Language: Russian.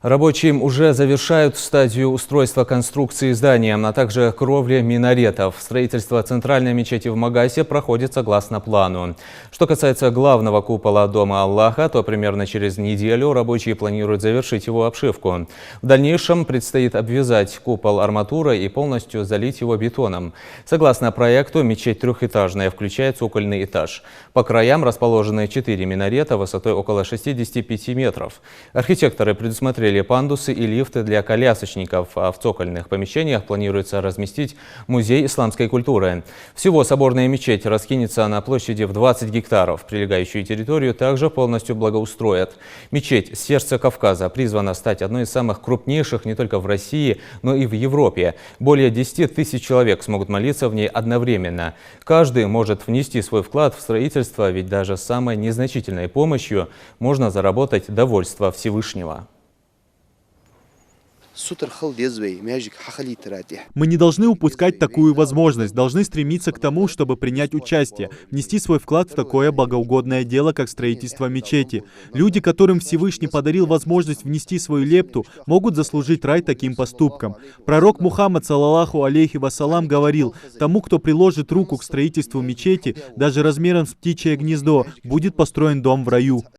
Рабочие уже завершают стадию устройства конструкции здания, а также кровли минаретов. Строительство центральной мечети в Магасе проходит согласно плану. Что касается главного купола Дома Аллаха, то примерно через неделю рабочие планируют завершить его обшивку. В дальнейшем предстоит обвязать купол арматурой и полностью залить его бетоном. Согласно проекту, мечеть трехэтажная, включая цокольный этаж. По краям расположены 4 минарета высотой около 65 метров. Архитекторы предусмотрели пандусы и лифты для колясочников, а в цокольных помещениях планируется разместить музей исламской культуры. Всего соборная мечеть раскинется на площади в 20 гектаров. Прилегающую территорию также полностью благоустроят. Мечеть «Сердце Кавказа» призвана стать одной из самых крупнейших не только в России, но и в Европе. Более 10 тысяч человек смогут молиться в ней одновременно. Каждый может внести свой вклад в строительство, ведь даже с самой незначительной помощью можно заработать довольство Всевышнего. Мы не должны упускать такую возможность, должны стремиться к тому, чтобы принять участие, внести свой вклад в такое богоугодное дело, как строительство мечети. Люди, которым Всевышний подарил возможность внести свою лепту, могут заслужить рай таким поступком. Пророк Мухаммад, саллаллаху алейхи вассалам, говорил: тому, кто приложит руку к строительству мечети, даже размером с птичье гнездо, будет построен дом в раю.